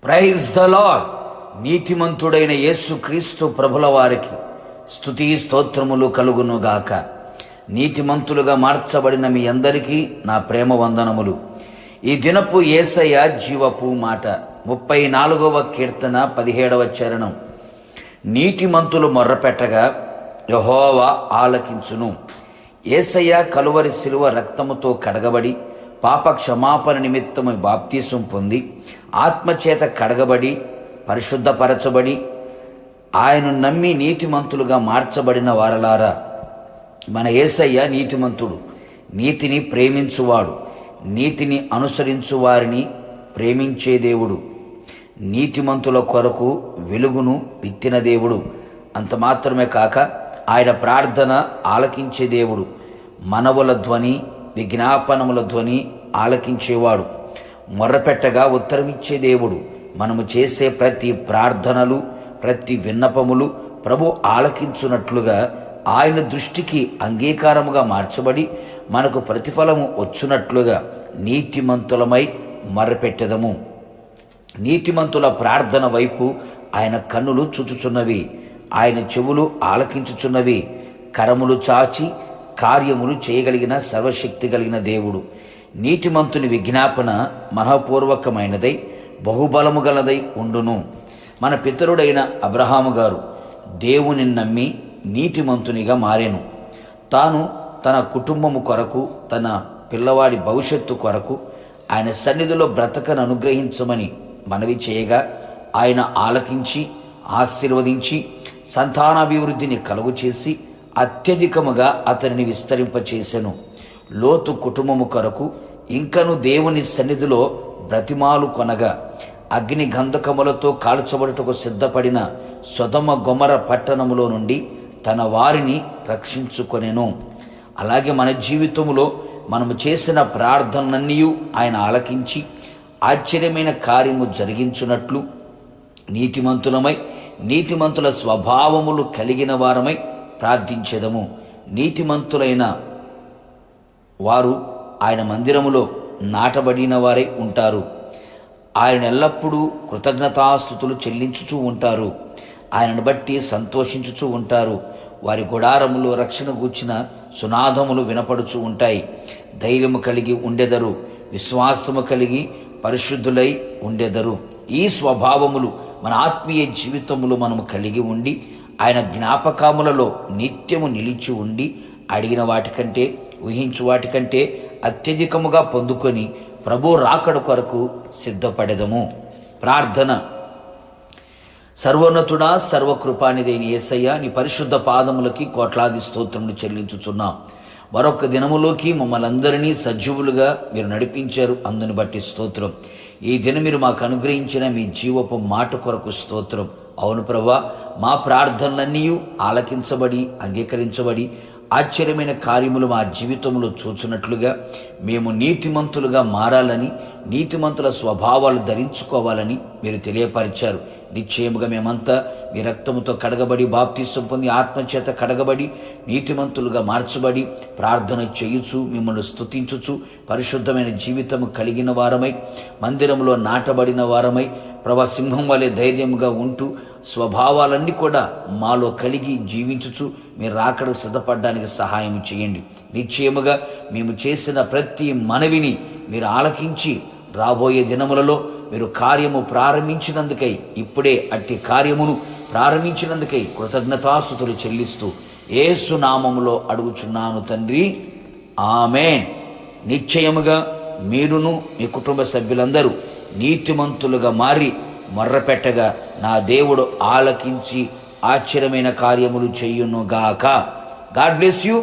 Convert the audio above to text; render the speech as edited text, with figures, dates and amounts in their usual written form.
Praise the lord. నీతిమంతుడైన యేసు క్రీస్తు ప్రభుల వారికి స్తుతి స్తోత్రములు కలుగునుగాక. నీతిమంతులుగా మార్చబడిన మీ అందరికీ నా ప్రేమ వందనములు. ఈ దినపు యేసయ్య జీవపు మాట 34వ కీర్తన 17వ చరణం. నీతిమంతులు మొర్రపెట్టగా యెహోవా ఆలకించును. యేసయ్య కలువరి శిలువ రక్తముతో కడగబడి పాప క్షమాపణ నిమిత్తము బాప్తీసం పొంది ఆత్మచేత కడగబడి పరిశుద్ధపరచబడి ఆయనను నమ్మి నీతిమంతులుగా మార్చబడిన వారలారా, మన యేసయ్య నీతిమంతుడు, నీతిని ప్రేమించువాడు, నీతిని అనుసరించు వారిని ప్రేమించే దేవుడు, నీతిమంతుల కొరకు వెలుగును విత్తిన దేవుడు. అంత మాత్రమే కాక ఆయన ప్రార్థన ఆలకించే దేవుడు, మనవుల ధ్వని విజ్ఞాపనముల ధ్వని ఆలకించేవాడు, మొర్రపెట్టగా ఉత్తరమిచ్చే దేవుడు. మనము చేసే ప్రతి ప్రార్థనలు ప్రతి విన్నపములు ప్రభు ఆలకించున్నట్లుగా ఆయన దృష్టికి అంగీకారముగా మార్చబడి మనకు ప్రతిఫలము వచ్చునట్లుగా నీతిమంతులమై మొర్రపెట్టెదము. నీతిమంతుల ప్రార్థన వైపు ఆయన కన్నులు చూచుచున్నవి, ఆయన చెవులు ఆలకించుచున్నవి. కరములు చాచి కార్యములు చేయగలిగిన సర్వశక్తి కలిగిన దేవుడు. నీతిమంతుని విజ్ఞాపన మనఃపూర్వకమైనదై బహుబలము గలదై ఉండును. మన పితరుడైన అబ్రహాము గారు దేవుని నమ్మి నీతిమంతునిగా మారెను. తాను తన కుటుంబము కొరకు, తన పిల్లవాడి భవిష్యత్తు కొరకు ఆయన సన్నిధిలో బ్రతకను అనుగ్రహించమని మనవి చేయగా ఆయన ఆలకించి ఆశీర్వదించి సంతానాభివృద్ధిని కలుగు చేసి అత్యధికముగా అతనిని విస్తరింపచేసెను. లోతు కుటుంబము కొరకు ఇంకను దేవుని సన్నిధిలో బ్రతిమాలు కొనగా అగ్ని గంధకములతో కాల్చబడుటకు సిద్ధపడిన సొదొమ గొమొర పట్టణములో నుండి తన వారిని రక్షించుకొనెను. అలాగే మన జీవితంలో మనము చేసిన ప్రార్థనలన్నీ ఆయన ఆలకించి ఆశ్చర్యమైన కార్యము జరిగించున్నట్లు నీతిమంతులమై నీతిమంతుల స్వభావములు కలిగిన వారమై ప్రార్థించెదము. నీతిమంతులైన వారు ఆయన మందిరములో నాటబడిన వారై ఉంటారు. ఆయన ఎల్లప్పుడూ కృతజ్ఞతాస్తుతులు చెల్లించుచూ ఉంటారు. ఆయనను బట్టి సంతోషించుచూ ఉంటారు. వారి గుడారములో రక్షణ గూర్చిన సునాదములు వినపడుచూ ఉంటాయి. ధైర్యము కలిగి ఉండెదరు, విశ్వాసము కలిగి పరిశుద్ధులై ఉండెదరు. ఈ స్వభావములు మన ఆత్మీయ జీవితములో మనము కలిగి ఉండి ఆయన జ్ఞాపకములలో నిత్యము నిలిచి ఉండి అడిగిన వాటికంటే ఊహించు వాటికంటే అత్యధికముగా పొందుకొని ప్రభు రాకడ కొరకు సిద్ధపడెదము. ప్రార్థన. సర్వోన్నతుడా సర్వకృపానిదైన యేసయ్య, నీ పరిశుద్ధ పాదములకి కోట్లాది స్తోత్రములు చెల్లించుచున్నాం. మరొక దినములోకి మమ్మల్ని అందరినీ సజీవులుగా మీరు నడిపించారు, అందుని బట్టి స్తోత్రం. ఈ దినం మీరు మాకు అనుగ్రహించిన మీ జీవపు మాట కొరకు స్తోత్రం. అవును ప్రభా, మా ప్రార్థనలన్నీ ఆలకించబడి అంగీకరించబడి ఆశ్చర్యమైన కార్యములు మా జీవితంలో చూచున్నట్లుగా మేము నీతిమంతులుగా మారాలని, నీతిమంతుల స్వభావాలు ధరించుకోవాలని మీరు తెలియపరిచారు. నిశ్చయముగా మేమంతా మీ రక్తముతో కడగబడి బాప్తీసం పొంది ఆత్మచేత కడగబడి నీతిమంతులుగా మార్చబడి ప్రార్థన చేయుచు మిమ్మల్ని స్తుతించుచు పరిశుద్ధమైన జీవితము కలిగిన వారమై మందిరంలో నాటబడిన వారమై ప్రభా సింహం వలె ధైర్యముగా ఉంటూ స్వభావాలన్నీ కూడా మాలో కలిగి జీవించుచు మీరు రాకడకు సిద్ధపడడానికి సహాయం చేయండి. నిశ్చయముగా మేము చేసిన ప్రతి మనవిని మీరు ఆలకించి రాబోయే దినములలో మీరు కార్యము ప్రారంభించినందుకై, ఇప్పుడే అట్టి కార్యమును ప్రారంభించినందుకై కృతజ్ఞతాస్తుతులు చెల్లిస్తూ యేసు నామములో అడుగుచున్నాను తండ్రి, ఆమేన్. నిశ్చయముగా మీరును మీ కుటుంబ సభ్యులందరూ నీతిమంతులుగా మారి మొర్రపెట్టగా నా దేవుడు ఆలకించి ఆశ్చర్యమైన కార్యములు చేయునుగాక. God bless you.